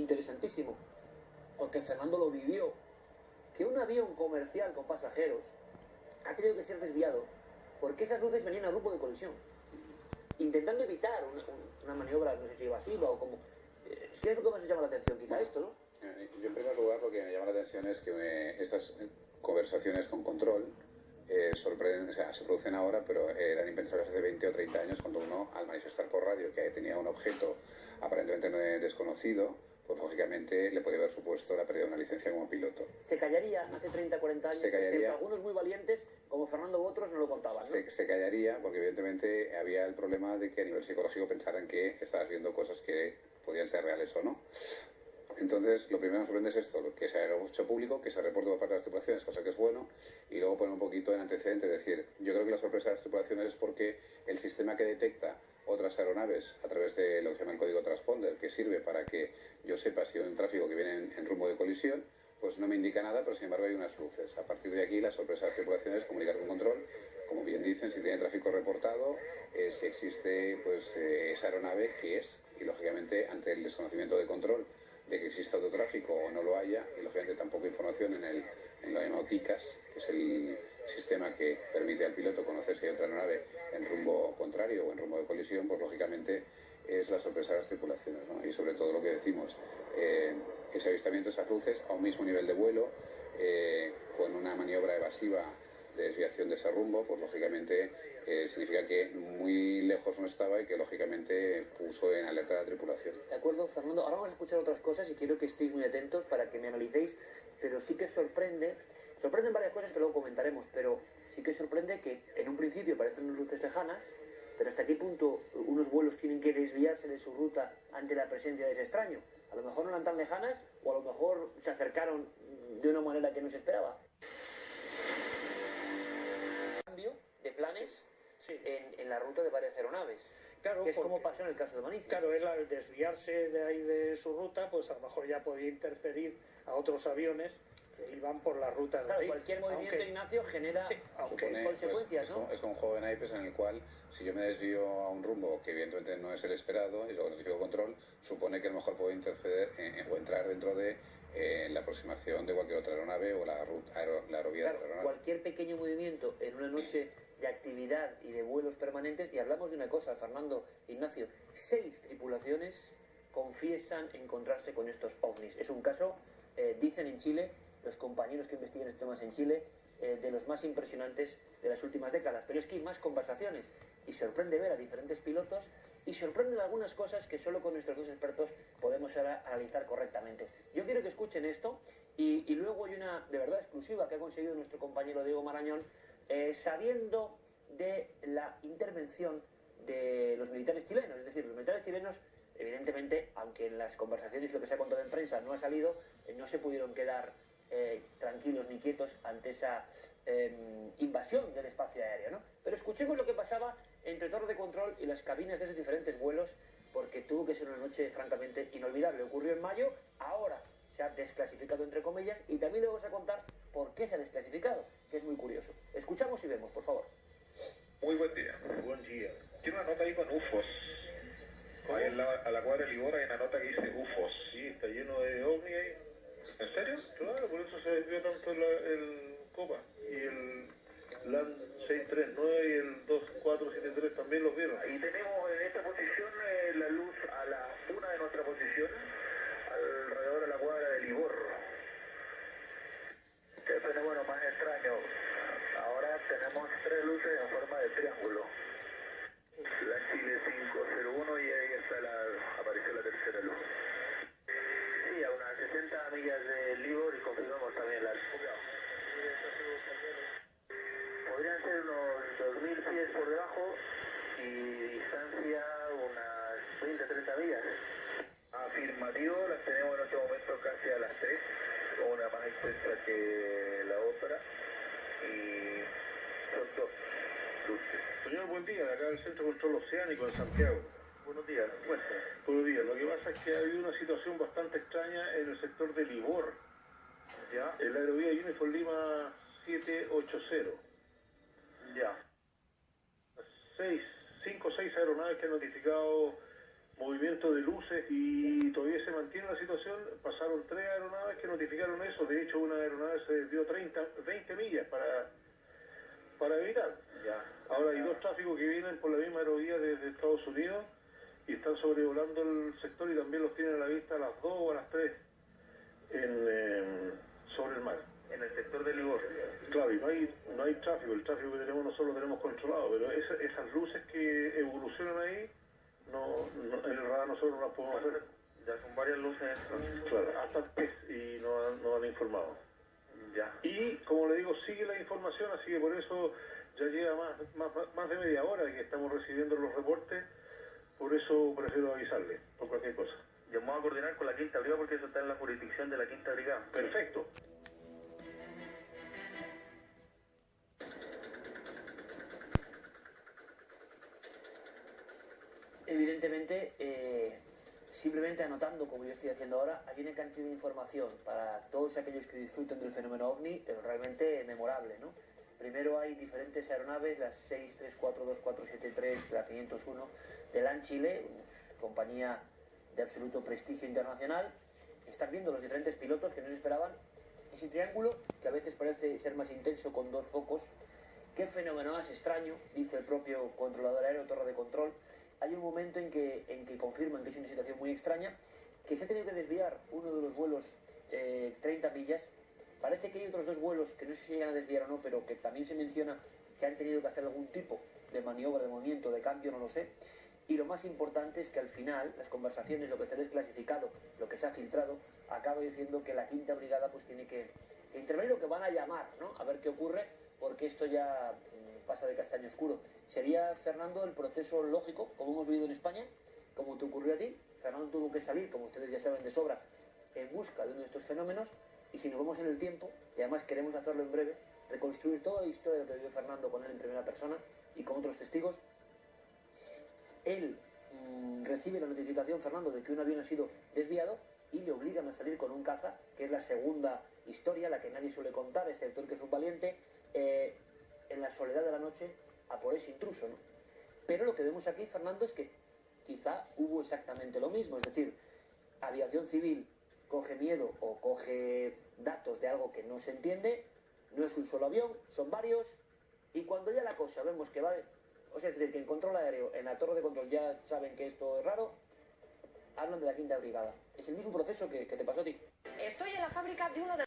interesantísimo, porque Fernando lo vivió, que un avión comercial con pasajeros ha tenido que ser desviado porque esas luces venían a rumbo de colisión, intentando evitar una maniobra, no sé si evasiva o como... ¿Qué es lo que más os llama la atención? Quizá esto, ¿no? Yo, en primer lugar, lo que me llama la atención es que estas conversaciones con control sorprenden, o sea, se producen ahora, pero eran impensables hace 20 o 30 años, cuando uno, al manifestar por radio que tenía un objeto aparentemente desconocido, pues lógicamente le podría haber supuesto la pérdida de una licencia como piloto. Se callaría hace 30, 40 años. Se callaría. Algunos muy valientes, como Fernando u otros, no lo contaban, ¿no? Se callaría, porque evidentemente había el problema de que a nivel psicológico pensaran que estabas viendo cosas que podían ser reales o no. Entonces, lo primero que nos sorprende es esto, que se haga mucho público, que se reporte por parte de las tripulaciones, cosa que es bueno, y luego poner un poquito en antecedentes, es decir, yo creo que la sorpresa de las tripulaciones es porque el sistema que detecta otras aeronaves a través de lo que se llama el código transponder, que sirve para que yo sepa si hay un tráfico que viene en rumbo de colisión, pues no me indica nada, pero sin embargo hay unas luces. A partir de aquí, la sorpresa de las tripulaciones es comunicar con control, como bien dicen, si tiene tráfico reportado, si existe pues esa aeronave, qué es, y lógicamente ante el desconocimiento de control de que exista otro tráfico o no lo haya, y lógicamente tampoco información en lo llamado TICAS, que es el sistema que permite al piloto conocer si hay otra aeronave en rumbo contrario o en rumbo de colisión, pues lógicamente es la sorpresa de las tripulaciones, ¿no? Y sobre todo lo que decimos, ese avistamiento, esas luces a un mismo nivel de vuelo, con una maniobra evasiva de desviación de ese rumbo, pues lógicamente significa que muy lejos no estaba y que lógicamente puso en alerta a la tripulación. De acuerdo, Fernando. Ahora vamos a escuchar otras cosas y quiero que estéis muy atentos para que me analicéis, pero sí que sorprenden varias cosas que luego comentaremos, pero sí que sorprende que en un principio parecen unas luces lejanas, pero hasta qué punto unos vuelos tienen que desviarse de su ruta ante la presencia de ese extraño. A lo mejor no eran tan lejanas o a lo mejor se acercaron de una manera que no se esperaba. Cambio de planes. Sí. En la ruta de varias aeronaves. Claro, que es como pasó en el caso de Maniz. Claro, él al desviarse de ahí de su ruta, pues a lo mejor ya podía interferir a otros aviones que iban por la ruta de ahí. Cualquier movimiento, Ignacio, genera consecuencias, ¿no? Es como un juego de naipes en el cual, si yo me desvío a un rumbo que evidentemente no es el esperado y luego notifico control, supone que a lo mejor puedo interceder o entrar dentro de la aproximación de cualquier otra aeronave o la aerovía de la aeronave. Cualquier pequeño movimiento en una noche de actividad y de vuelos permanentes, y hablamos de una cosa, Fernando, Ignacio, 6 tripulaciones confiesan encontrarse con estos ovnis. Es un caso, dicen en Chile, los compañeros que investigan estos temas en Chile, de los más impresionantes de las últimas décadas. Pero es que hay más conversaciones y sorprende ver a diferentes pilotos y sorprenden algunas cosas que solo con nuestros dos expertos podemos ahora analizar correctamente. Yo quiero que escuchen esto y luego hay una de verdad exclusiva que ha conseguido nuestro compañero Diego Marañón, sabiendo de la intervención de los militares chilenos. Es decir, los militares chilenos, evidentemente, aunque en las conversaciones y lo que se ha contado en prensa no ha salido, no se pudieron quedar tranquilos ni quietos ante esa invasión del espacio aéreo, ¿no? Pero escuchemos lo que pasaba entre torre de control y las cabinas de esos diferentes vuelos, porque tuvo que ser una noche francamente inolvidable. Ocurrió en mayo, ahora se ha desclasificado entre comillas, y también le vamos a contar por qué se ha desclasificado, que es muy curioso. Escuchamos y vemos, por favor. Muy buen día. Buen día. Tiene una nota ahí con UFOs. Ahí a la cuadra de Libor hay una nota que dice UFOs. Sí, está lleno de ovni ahí. ¿En serio? Claro, por eso se desvió tanto el Copa. Y el LAN 639 y el 2473 también los vieron. Y tenemos en esta posición la luz a la una de nuestra posición, alrededor de la cuadra de Libor. Qué fenómeno más extraño. Ahora tenemos 3 luces en forma de triángulo. La Chile 501 y ahí apareció la tercera luz. Sí, a unas 60 millas de Libor y confirmamos también la... Podrían ser unos 2000 pies por debajo y distancia unas 20 a 30 millas. Afirmativo, las tenemos en este momento casi a las 3, una más extensa que la otra, y son 2 luces. Señor, buen día, de acá del Centro de Control Oceánico en Santiago. Buenos días, cuéntame. Buenos días, lo que pasa es que ha habido una situación bastante extraña en el sector de Libor. ¿Ya? En la aerovía Unifor Lima 780. Ya. 5 o 6 aeronaves que han notificado movimiento de luces y todavía se mantiene la situación. Pasaron 3 aeronaves que notificaron eso. De hecho, una aeronave se desvió 20 millas para evitar. Ya. Ahora hay 2 tráficos que vienen por la misma aerovía desde Estados Unidos y están sobrevolando el sector y también los tienen a la vista a las 2 o a las 3 sobre el mar. En el sector de Livorno. Claro, y no hay tráfico, el tráfico que tenemos nosotros lo tenemos controlado, pero esas luces que evolucionan ahí, en el radar nosotros no las podemos hacer. Ya son varias luces. Claro, hasta 3 y no han informado. Ya. Y, como le digo, sigue la información, así que por eso ya lleva más de media hora que estamos recibiendo los reportes, por eso prefiero avisarle, por cualquier cosa. Ya vamos a coordinar con la Quinta Brigada porque eso está en la jurisdicción de la Quinta Brigada. Perfecto. Evidentemente, simplemente anotando, como yo estoy haciendo ahora, hay una cantidad de información para todos aquellos que disfruten del fenómeno OVNI, realmente memorable, ¿no? Primero hay diferentes aeronaves, las 6342473, la 501 de LAN Chile, compañía de absoluto prestigio internacional. Están viendo los diferentes pilotos que no se esperaban ese triángulo, que a veces parece ser más intenso con 2 focos. Qué fenómeno más extraño, dice el propio controlador aéreo, torre de control. Hay un momento en que confirman que es una situación muy extraña, que se ha tenido que desviar uno de los vuelos 30 millas. Parece que hay otros 2 vuelos que no sé si llegan a desviar o no, pero que también se menciona que han tenido que hacer algún tipo de maniobra, de movimiento, de cambio, no lo sé. Y lo más importante es que al final, las conversaciones, lo que se ha desclasificado, lo que se ha filtrado, acaba diciendo que la Quinta Brigada pues tiene que intervenir, o que van a llamar, ¿no? A ver qué ocurre, porque esto ya pasa de castaño oscuro. Sería, Fernando, el proceso lógico, como hemos vivido en España, como te ocurrió a ti. Fernando tuvo que salir, como ustedes ya saben de sobra, en busca de uno de estos fenómenos, y si nos vamos en el tiempo, y además queremos hacerlo en breve, reconstruir toda la historia de lo que vivió Fernando con él en primera persona y con otros testigos. Él recibe la notificación, Fernando, de que un avión ha sido desviado y le obligan a salir con un caza, que es la segunda historia, la que nadie suele contar, excepto el que es un valiente, en la soledad de la noche a por ese intruso, ¿no? Pero lo que vemos aquí, Fernando, es que quizá hubo exactamente lo mismo, es decir, aviación civil coge miedo o coge datos de algo que no se entiende, no es un solo avión, son varios, y cuando ya la cosa vemos que va... O sea, es decir, que en control aéreo, en la torre de control ya saben que esto es raro, hablan de la Quinta Brigada. Es el mismo proceso que te pasó a ti. Estoy en la fábrica de uno de...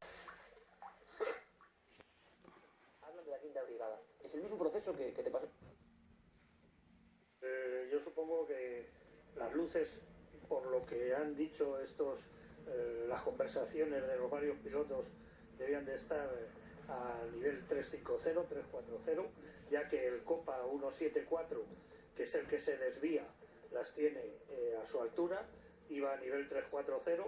Hablan de la Quinta Brigada. Es el mismo proceso que te pasó. Yo supongo que las luces, por lo que han dicho las conversaciones de los varios pilotos, debían de estar a nivel 350, 340, ya que el Copa 174, que es el que se desvía, las tiene a su altura, iba a nivel 340,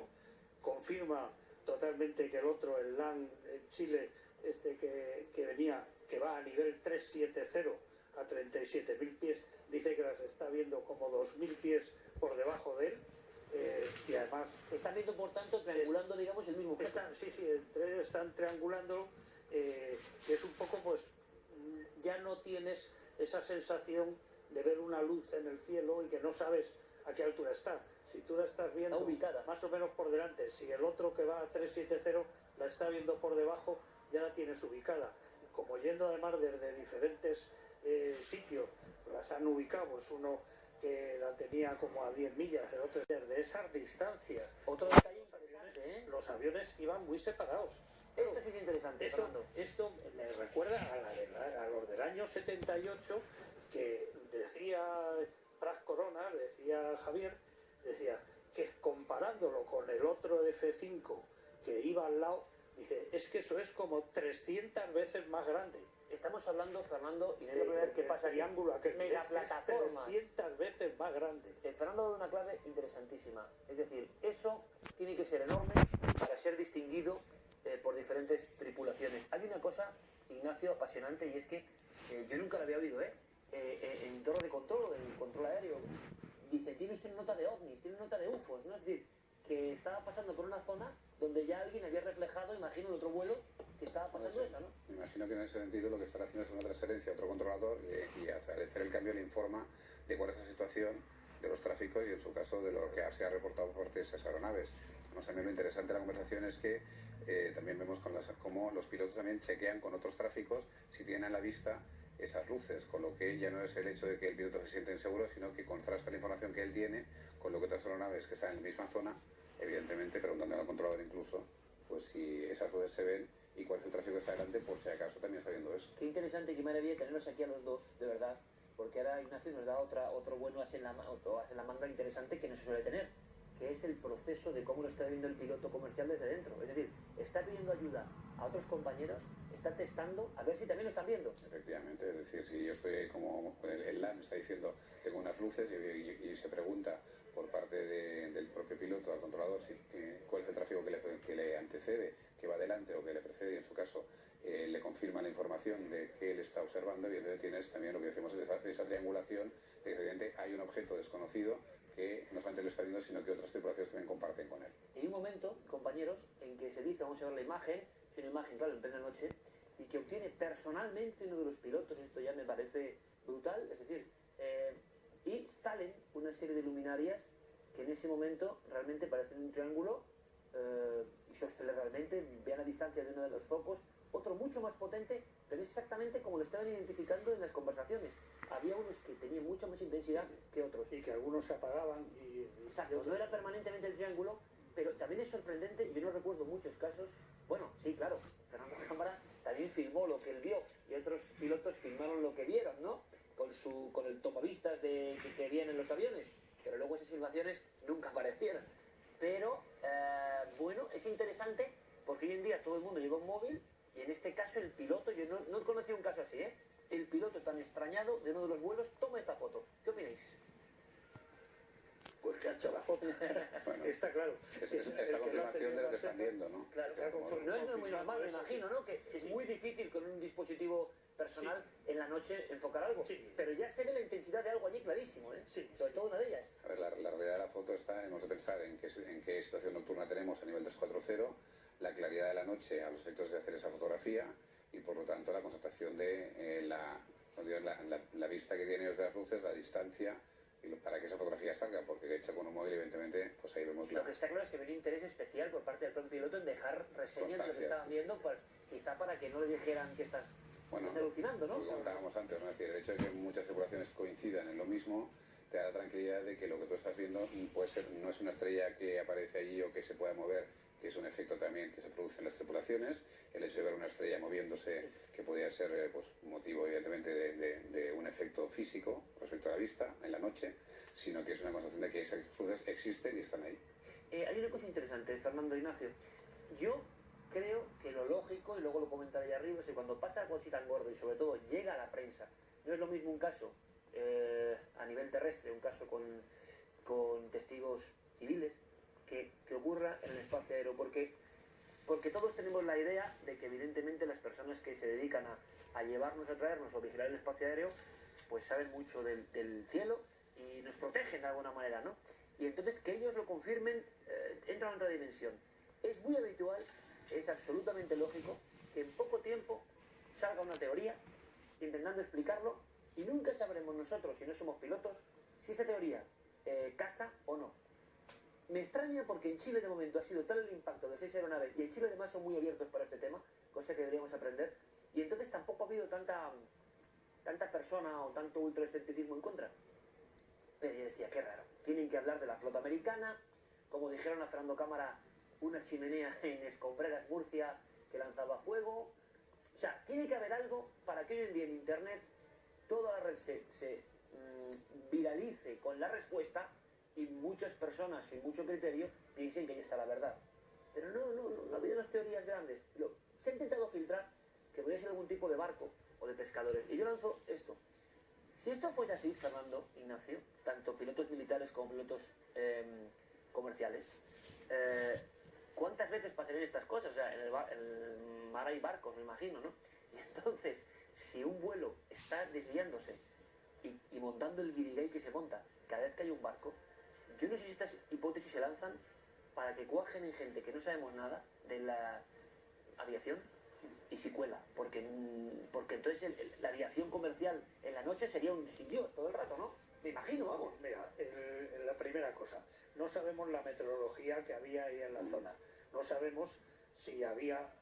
confirma totalmente que el otro, el LAN Chile, que venía, que va a nivel 370 a 37.000 pies, dice que las está viendo como 2.000 pies por debajo de él. Y además están viendo, por tanto, triangulando, digamos, el mismo objeto. Están triangulando, que es un poco, pues, ya no tienes esa sensación de ver una luz en el cielo y que no sabes a qué altura está. Si tú la estás viendo está ubicada más o menos por delante, si el otro que va a 370 la está viendo por debajo, ya la tienes ubicada. Como yendo además desde diferentes sitios, las han ubicado, pues uno que la tenía como a 10 millas, el otro desde esas distancias. Otro detalle interesante, ¿eh? Los aviones iban muy separados. Esto sí es interesante, Fernando. Esto me recuerda a los del año 78, que decía Pras Corona, decía Javier, decía que comparándolo con el otro F5 que iba al lado, dice, es que eso es como 300 veces más grande. Estamos hablando, Fernando, y no es la primera vez que pasa aquí, megaplataformas. 300 veces más grande. Fernando ha dado una clave interesantísima. Es decir, eso tiene que ser enorme para ser distinguido por diferentes tripulaciones. Hay una cosa, Ignacio, apasionante, y es que yo nunca la había oído, en torre de control, en control aéreo. Dice, tiene usted nota de ovnis, tiene nota de UFOs, ¿no? Es decir, que estaba pasando por una zona donde ya alguien había reflejado, imagino, en otro vuelo, que estaba pasando eso, ¿no? Me imagino que en ese sentido lo que estará haciendo es una transferencia a otro controlador y al hacer el cambio le informa de cuál es la situación de los tráficos y en su caso de lo que se ha reportado por parte de esas aeronaves. Además, también lo interesante de la conversación es que también vemos cómo los pilotos también chequean con otros tráficos si tienen a la vista esas luces, con lo que ya no es el hecho de que el piloto se siente inseguro, sino que contrasta la información que él tiene con lo que otras aeronaves que están en la misma zona, evidentemente preguntando al controlador incluso, pues si esas luces se ven y cuál es el tráfico que está delante, por si acaso también está viendo eso. Qué interesante, qué maravilla tenerlos aquí a los dos, de verdad, porque ahora Ignacio nos da otro bueno as en la manga interesante que no se suele tener, que es el proceso de cómo lo está viendo el piloto comercial desde dentro. Es decir, está pidiendo ayuda a otros compañeros, está testando a ver si también lo están viendo. Efectivamente, es decir, si yo estoy como el LAN está diciendo tengo unas luces y se pregunta por parte del propio piloto al controlador cuál es el tráfico que le antecede, que va adelante o que le precede, y en su caso le confirma la información de que él está observando, y entonces tienes también lo que decimos es esa triangulación de que evidentemente hay un objeto desconocido que no solamente lo está viendo, sino que otras tripulaciones también comparten con él. Hay un momento, compañeros, en que se dice, vamos a ver la imagen, es una imagen, claro, en plena noche, y que obtiene personalmente uno de los pilotos, esto ya me parece brutal, es decir, y salen una serie de luminarias que en ese momento realmente parecen un triángulo, y sostener realmente, vean a distancia de uno de los focos, otro mucho más potente, pero es exactamente como lo estaban identificando en las conversaciones. Había unos que tenían mucha más intensidad que otros. Y que algunos se apagaban Exacto, no era permanentemente el triángulo, pero también es sorprendente, yo no recuerdo muchos casos, bueno, sí, claro, Fernando Cámara también filmó lo que él vio, y otros pilotos filmaron lo que vieron, ¿no? Con el tomavistas que vienen los aviones, pero luego esas filmaciones nunca aparecieron. Pero, bueno, es interesante porque hoy en día todo el mundo lleva un móvil, y en este caso el piloto, yo no conocí un caso así, ¿eh? El piloto tan extrañado de uno de los vuelos toma esta foto. ¿Qué opináis? Pues que ha hecho la foto. Bueno, está claro. Es la confirmación de lo que están viendo, ¿no? Claro, no es muy normal, me imagino, ¿no? Que es muy difícil con un dispositivo personal en la noche enfocar algo. Sí. Pero ya se ve la intensidad de algo allí clarísimo, ¿eh? Sí, Sobre todo una de ellas. A ver, la realidad de la foto está, hemos de pensar en qué situación nocturna tenemos a nivel 340, la claridad de la noche a los efectos de hacer esa fotografía y por lo tanto la constatación de la vista que tiene ellos de las luces, la distancia para que esa fotografía salga, porque hecha con un móvil evidentemente pues ahí vemos Lo que está claro es que había un interés especial por parte del propio piloto en dejar reseñas de lo que estaban viendo, pues, quizá para que no le dijeran que estás alucinando, ¿no? Lo que comentábamos antes, ¿no? Es decir, el hecho de que muchas tripulaciones coincidan en lo mismo te da la tranquilidad de que lo que tú estás viendo puede ser, no es una estrella que aparece allí o que se pueda mover, que es un efecto también que se produce en las tripulaciones. El hecho de ver una estrella moviéndose, que podría ser pues, motivo evidentemente de un efecto físico respecto a la vista en la noche, sino que es una constatación de que esas luces existen y están ahí. Hay una cosa interesante, Fernando, Ignacio. Yo creo que lo lógico, y luego lo comentaré allá arriba, es que cuando pasa algo así tan gordo y sobre todo llega a la prensa, no es lo mismo un caso a nivel terrestre, un caso con testigos civiles, que ocurra en el espacio aéreo, porque todos tenemos la idea de que evidentemente las personas que se dedican a llevarnos, a traernos o vigilar el espacio aéreo, pues saben mucho del cielo y nos protegen de alguna manera, ¿no? Y entonces que ellos lo confirmen entra en otra dimensión. Es muy habitual, es absolutamente lógico que en poco tiempo salga una teoría intentando explicarlo y nunca sabremos nosotros, si no somos pilotos, si esa teoría casa o no. Me extraña porque en Chile de momento ha sido tal el impacto de 6 aeronaves, y en Chile además son muy abiertos para este tema, cosa que deberíamos aprender, y entonces tampoco ha habido tanta persona o tanto ultraescepticismo en contra. Pero yo decía, qué raro, tienen que hablar de la flota americana, como dijeron a Fernando Cámara, una chimenea en Escombreras, Murcia, que lanzaba fuego. O sea, tiene que haber algo para que hoy en día en Internet toda la red se viralice con la respuesta y muchas personas sin mucho criterio piensen que ahí está la verdad. Pero no ha habido unas teorías grandes. Se ha intentado filtrar que podría ser algún tipo de barco o de pescadores. Y yo lanzo esto. Si esto fuese así, Fernando, Ignacio, tanto pilotos militares como pilotos comerciales, ¿cuántas veces pasarían estas cosas? O sea, en el mar hay barcos, me imagino, ¿no? Y entonces, si un vuelo está desviándose y montando el guirigay que se monta cada vez que hay un barco, yo no sé si estas hipótesis se lanzan para que cuajen en gente que no sabemos nada de la aviación y si cuela, porque entonces la aviación comercial en la noche sería un sin Dios todo el rato, ¿no? Me imagino, vamos. Mira, la primera cosa, no sabemos la meteorología que había ahí en la zona. No sabemos si había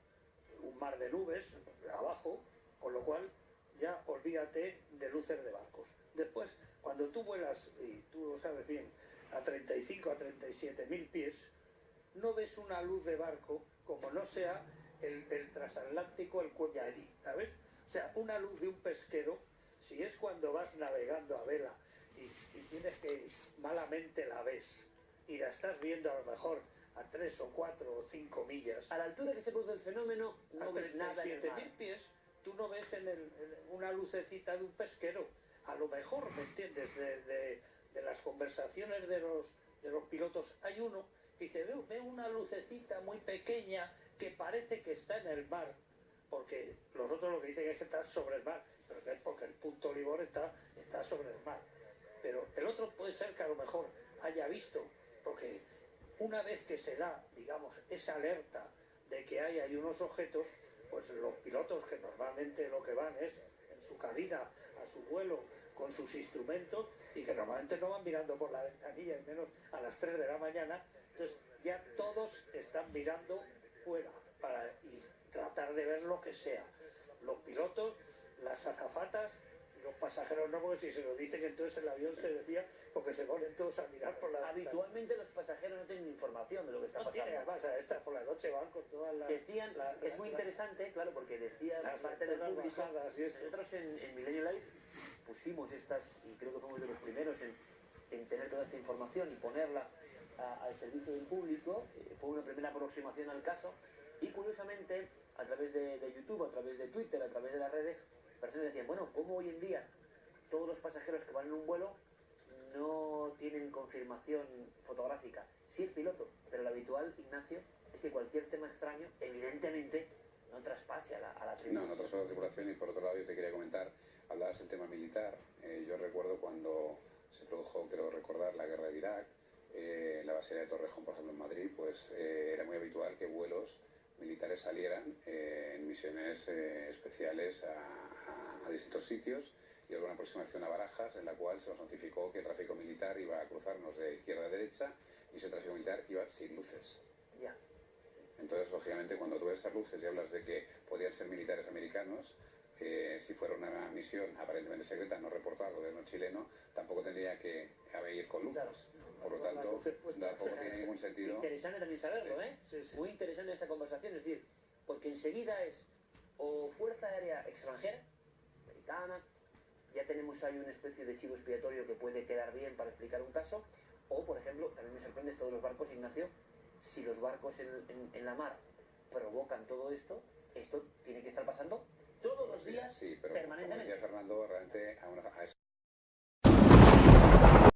un mar de nubes abajo, con lo cual ya olvídate de luces de barcos. Después, cuando tú vuelas, y tú lo sabes bien, a 35 a 37.000 pies, no ves una luz de barco como no sea el transatlántico, el Cuellar, ¿sabes? O sea, una luz de un pesquero, si es cuando vas navegando a vela y tienes que, malamente la ves, y la estás viendo a lo mejor a 3 o 4 o 5 millas. A la altura que se produce el fenómeno, no ves nada en el mar. 37.000 pies, tú no ves una lucecita de un pesquero. A lo mejor, ¿me entiendes? De las conversaciones de los pilotos, hay uno que dice, veo una lucecita muy pequeña que parece que está en el mar, porque los otros lo que dicen es que está sobre el mar, pero que es porque el punto Olivor está sobre el mar. Pero el otro puede ser que a lo mejor haya visto, porque una vez que se da, digamos, esa alerta de que hay unos objetos, pues los pilotos, que normalmente lo que van es en su cabina, a su vuelo, con sus instrumentos, y que normalmente no van mirando por la ventanilla, al menos a las 3 de la mañana, entonces ya todos están mirando fuera y tratar de ver lo que sea. Los pilotos, las azafatas, los pasajeros no, porque si se lo dicen entonces el avión se desvía porque se ponen todos a mirar por la ventana. Habitualmente los pasajeros no tienen información de lo que está pasando. Tiene, además, a esta por la noche van con todas las... Decían, es muy interesante, claro, porque decía la parte del público, nosotros en Milenio Live pusimos estas, y creo que fuimos de los primeros en tener toda esta información y ponerla al servicio del público. Fue una primera aproximación al caso, y curiosamente, a través de YouTube, a través de Twitter, a través de las redes, personas decían, bueno, ¿cómo hoy en día todos los pasajeros que van en un vuelo no tienen confirmación fotográfica? Sí, el piloto, pero lo habitual, Ignacio, es que cualquier tema extraño, evidentemente, no traspase a la tripulación. No traspase a la tripulación. Y por otro lado, yo te quería comentar, hablabas del tema militar. Yo recuerdo cuando se produjo, creo recordar, la guerra de Irak, la base de Torrejón, por ejemplo, en Madrid, pues era muy habitual que vuelos militares salieran en misiones especiales a distintos sitios, y hubo una aproximación a Barajas en la cual se nos notificó que el tráfico militar iba a cruzarnos de izquierda a derecha, y ese tráfico militar iba sin luces. Ya. Entonces, lógicamente, cuando tú ves estas luces y hablas de que podrían ser militares americanos, si fuera una misión aparentemente secreta no reportada al gobierno chileno, tampoco tendría que ir con luces. Claro. Por lo tanto, tampoco tiene ningún sentido. Interesante también saberlo, ¿eh? Sí. Muy interesante esta conversación, es decir, porque enseguida es o Fuerza Aérea extranjera, americana, ya tenemos ahí una especie de chivo expiatorio que puede quedar bien para explicar un caso, o, por ejemplo, también me sorprende esto de los barcos, Ignacio, si los barcos en la mar provocan todo esto tiene que estar pasando todos los días, sí, pero permanentemente. como decía Fernando, realmente a